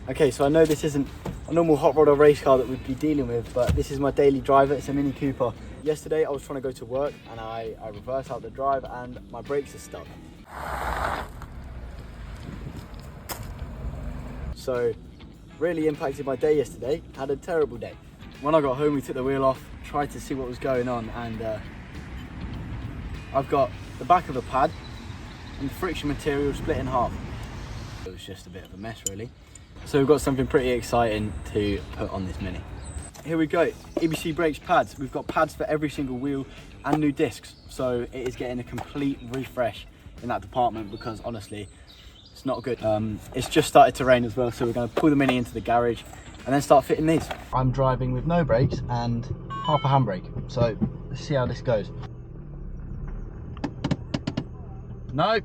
Okay, so I know this isn't a normal hot rod or race car that we'd be dealing with, but this is my daily driver. It's a Mini Cooper. Yesterday I was trying to go to work and I reversed out the drive and my brakes are stuck. So really impacted my day yesterday. Had a terrible day. When I got home, we took the wheel off, tried to see what was going on, and I've got the back of the pad and the friction material split in half. It was just a bit of a mess really. So we've got something pretty exciting to put on this Mini. Here we go, EBC Brakes pads. We've got pads for every single wheel and new discs. So it is getting a complete refresh in that department because honestly, it's not good. It's just started to rain as well, so we're going to pull the Mini into the garage and then start fitting these. I'm driving with no brakes and half a handbrake, so let's see how this goes. No,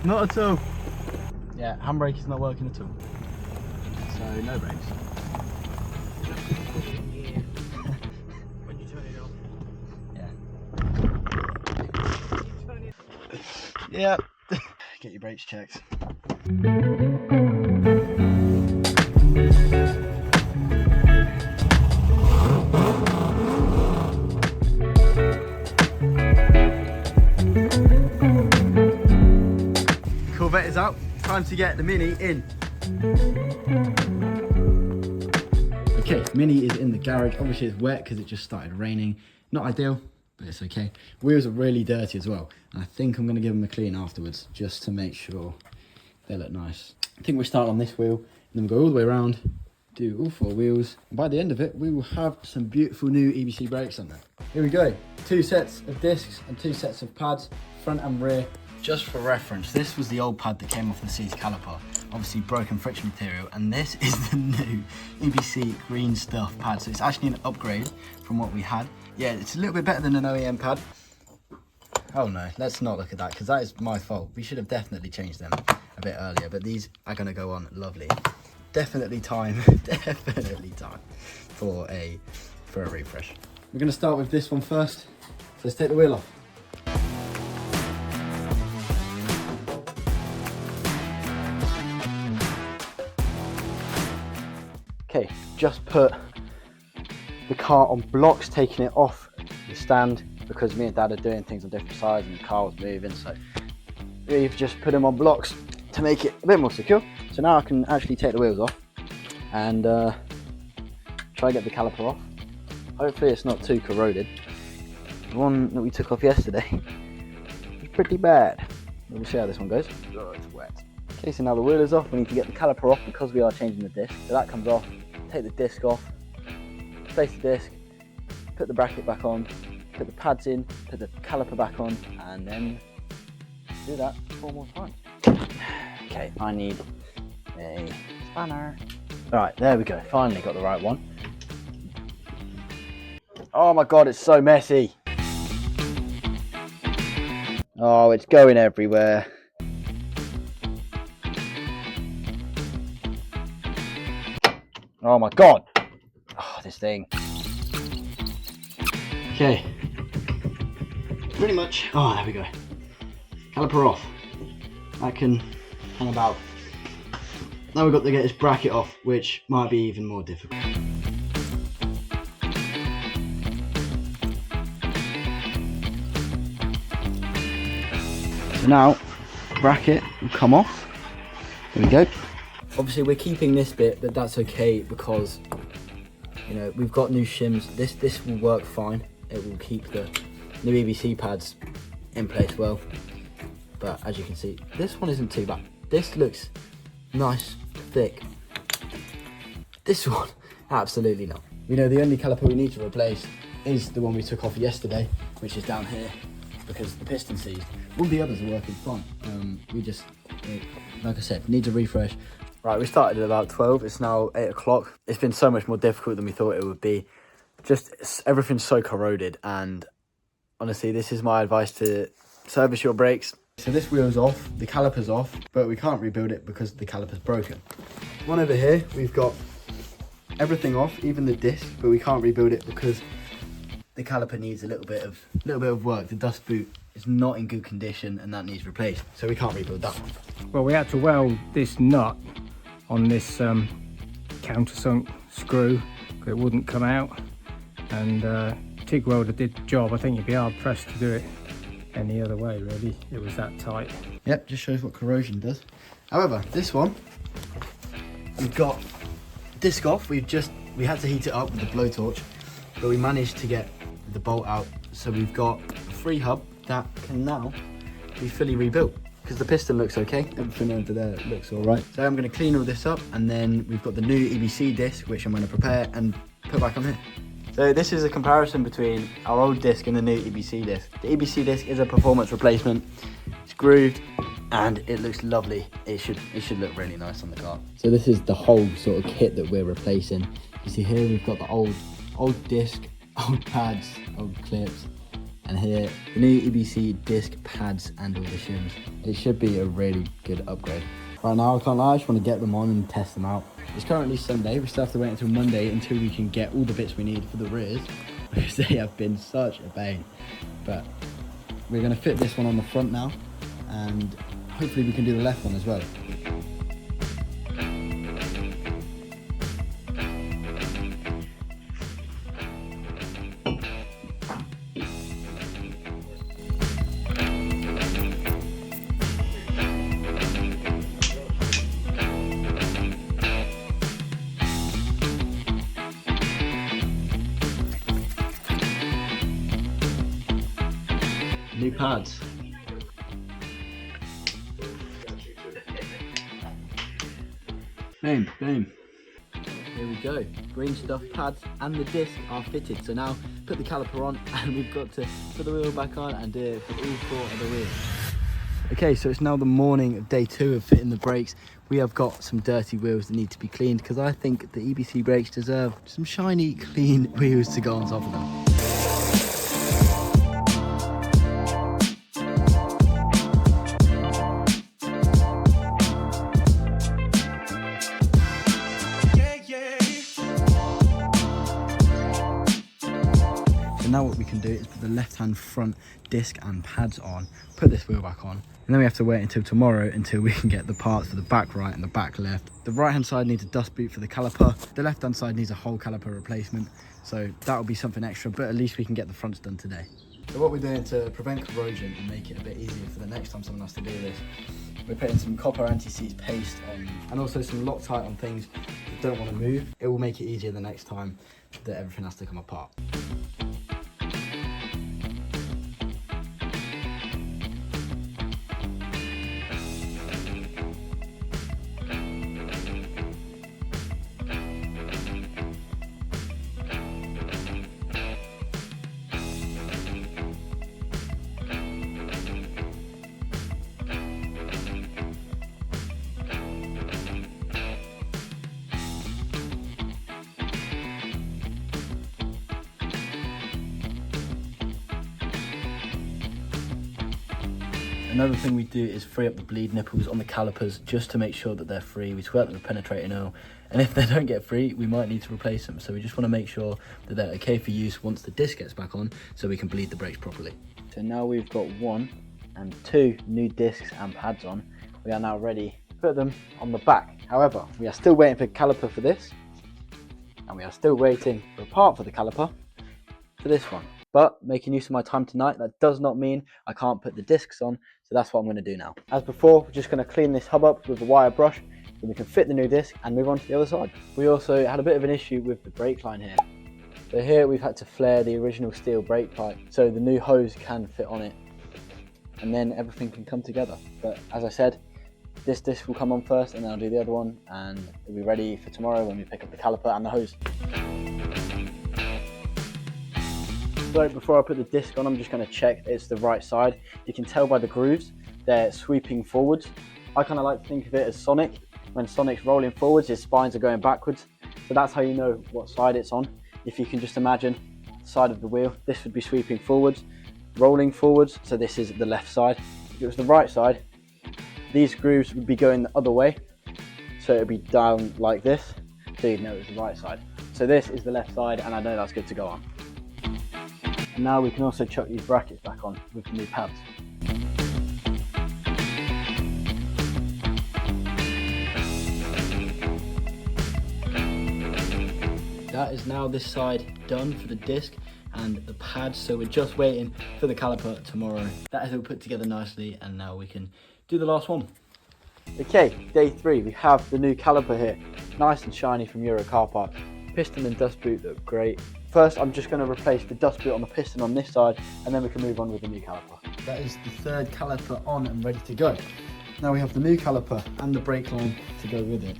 not at all. Yeah, handbrake is not working at all. So no brakes. When you turn it off. Yeah. Yeah. Get your brakes checked. Corvette is out. Time to get the Mini in. Okay, Mini is in the garage. Obviously it's wet because it just started raining. Not ideal, but it's okay. Wheels are really dirty as well. And I think I'm going to give them a clean afterwards just to make sure they look nice. I think we'll start on this wheel and then we'll go all the way around, do all 4 wheels. And by the end of it, we will have some beautiful new EBC brakes on there. Here we go. 2 sets of discs and 2 sets of pads, front and rear. Just for reference, this was the old pad that came off the SIEZED caliper. Obviously broken friction material, and this is the new EBC green stuff pad. So it's actually an upgrade from what we had. Yeah, it's a little bit better than an OEM pad. Oh no, let's not look at that because that is my fault. We should have definitely changed them a bit earlier, but these are gonna go on lovely. Definitely time, definitely time for a refresh. We're gonna start with this one first. So let's take the wheel off. Okay, just put the car on blocks, taking it off the stand because me and Dad are doing things on different sides and the car was moving, so we've just put them on blocks to make it a bit more secure. So now I can actually take the wheels off and try to get the caliper off. Hopefully it's not too corroded. The one that we took off yesterday was pretty bad. We'll see how this one goes. Oh, it's wet. Okay, so now the wheel is off, we need to get the caliper off because we are changing the disc. So that comes off, take the disc off, place the disc, put the bracket back on, put the pads in, put the caliper back on, and then do that 4 more times. Okay, I need a spanner. All right, there we go, finally got the right one. Oh my God, it's so messy. Oh, it's going everywhere. Oh my God. Oh, this thing. Okay. Pretty much. Oh, there we go. Caliper off. That can hang about. Now we've got to get this bracket off, which might be even more difficult. So now, bracket will come off. There we go. Obviously we're keeping this bit, but that's okay because, you know, we've got new shims. This will work fine. It will keep the new EBC pads in place well. But as you can see, this one isn't too bad. This looks nice, thick. This one, absolutely not. You know, the only caliper we need to replace is the one we took off yesterday, which is down here because the piston seized. All the others are working fine. Like I said, needs a refresh. Right, we started at about 12, it's now 8 o'clock. It's been so much more difficult than we thought it would be. Just, everything's so corroded, and honestly, this is my advice to service your brakes. So this wheel's off, the caliper's off, but we can't rebuild it because the caliper's broken. One over here, we've got everything off, even the disc, but we can't rebuild it because the caliper needs a little bit of work. The dust boot is not in good condition and that needs replaced, so we can't rebuild that one. Well, we had to weld this nut on this countersunk screw, it wouldn't come out, and TIG welder did the job. I think you'd be hard pressed to do it any other way really, it was that tight. Yep, just shows what corrosion does. However, this one, we've got disc off. We had to heat it up with the blowtorch, but we managed to get the bolt out. So we've got a free hub that can now be fully rebuilt because the piston looks okay. Everything over there looks all right. So I'm going to clean all this up, and then we've got the new EBC disc, which I'm going to prepare and put back on here. So this is a comparison between our old disc and the new EBC disc. The EBC disc is a performance replacement. It's grooved and it looks lovely. It should look really nice on the car. So this is the whole sort of kit that we're replacing. You see here we've got the old disc, old pads, old clips, and here the new EBC disc pads and all the shims. It should be a really good upgrade. Right now, I can't lie, I just want to get them on and test them out. It's currently Sunday. We still have to wait until Monday until we can get all the bits we need for the rears, because they have been such a pain. But we're going to fit this one on the front now, and hopefully we can do the left one as well. New pads. Boom, boom. Here we go. Green stuff pads and the disc are fitted. So now put the caliper on, and we've got to put the wheel back on and do it for all four of the wheels. Okay, so it's now the morning of day 2 of fitting the brakes. We have got some dirty wheels that need to be cleaned, because I think the EBC brakes deserve some shiny, clean wheels to go on top of them. Now what we can do is put the left-hand front disc and pads on, put this wheel back on, and then we have to wait until tomorrow until we can get the parts for the back right and the back left. The right-hand side needs a dust boot for the caliper. The left-hand side needs a whole caliper replacement, so that'll be something extra, but at least we can get the fronts done today. So what we're doing to prevent corrosion and make it a bit easier for the next time someone has to do this, we're putting some copper anti-seize paste on, and also some Loctite on things that don't want to move. It will make it easier the next time that everything has to come apart. Another thing we do is free up the bleed nipples on the calipers just to make sure that they're free. We squirt them with penetrating oil, and if they don't get free, we might need to replace them. So we just want to make sure that they're okay for use once the disc gets back on, so we can bleed the brakes properly. So now we've got 1 and 2 new discs and pads on. We are now ready to put them on the back. However, we are still waiting for caliper for this, and we are still waiting for a part for the caliper for this one. But making use of my time tonight, that does not mean I can't put the discs on, so that's what I'm going to do now. As before, we're just going to clean this hub up with a wire brush, so we can fit the new disc and move on to the other side. We also had a bit of an issue with the brake line here. So here we've had to flare the original steel brake pipe, so the new hose can fit on it, and then everything can come together. But as I said, this disc will come on first, and then I'll do the other one, and it'll be ready for tomorrow when we pick up the caliper and the hose. So before I put the disc on, I'm just going to check it's the right side. You can tell by the grooves, they're sweeping forwards. I kind of like to think of it as Sonic. When Sonic's rolling forwards, his spines are going backwards. So that's how you know what side it's on. If you can just imagine the side of the wheel, this would be sweeping forwards, rolling forwards. So this is the left side. If it was the right side, these grooves would be going the other way. So it would be down like this. So you'd know it was the right side. So this is the left side, and I know that's good to go on. And now we can also chuck these brackets back on with the new pads. that is now this side done for the disc and the pads, so we're just waiting for the caliper tomorrow. That is all put together nicely, and now we can do the last one. Okay, day 3, we have the new caliper here, nice and shiny from Euro Car Park. Piston and dust boot look great. First, I'm just going to replace the dust boot on the piston on this side, and then we can move on with the new caliper. That is the third caliper on and ready to go. Now we have the new caliper and the brake line to go with it.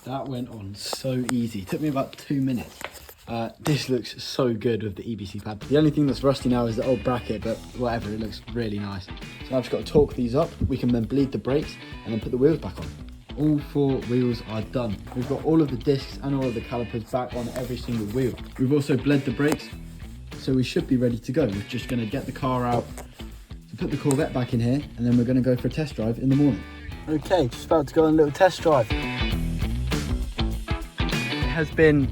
That went on so easy. It took me about 2 minutes. This looks so good with the EBC pad. The only thing that's rusty now is the old bracket, but whatever, it looks really nice. So I've just got to torque these up. We can then bleed the brakes and then put the wheels back on. All 4 wheels are done. We've got all of the discs and all of the calipers back on every single wheel. We've also bled the brakes, so we should be ready to go. We're just going to get the car out to put the Corvette back in here, and then we're going to go for a test drive in the morning. Okay, just about to go on a little test drive. It has been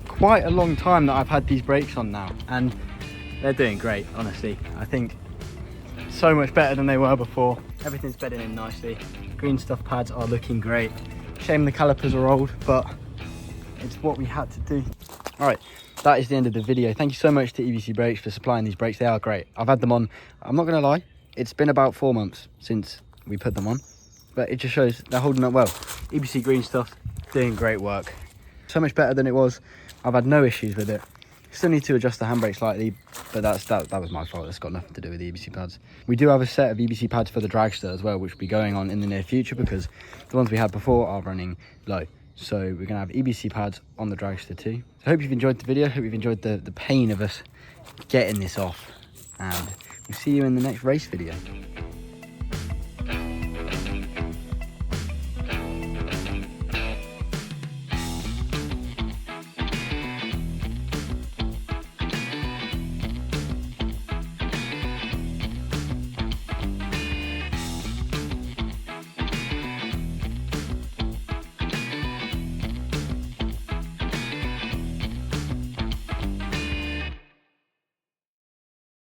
quite a long time that I've had these brakes on now, and they're doing great, honestly. I think so much better than they were before. Everything's bedding in nicely. Green stuff pads are looking great. Shame the calipers are old, but it's what we had to do. All right, that is the end of the video. Thank you so much to EBC Brakes for supplying these brakes. They are great. I've had them on, I'm not gonna lie, it's been about 4 months since we put them on, but it just shows they're holding up well. EBC green stuff, doing great work. So much better than it was. I've had no issues with it. Still need to adjust the handbrake slightly, but that was my fault. That's got nothing to do with the EBC pads. We do have a set of EBC pads for the dragster as well, which will be going on in the near future because the ones we had before are running low. So we're going to have EBC pads on the dragster too. So I hope you've enjoyed the video. Hope you've enjoyed the pain of us getting this off. And we'll see you in the next race video.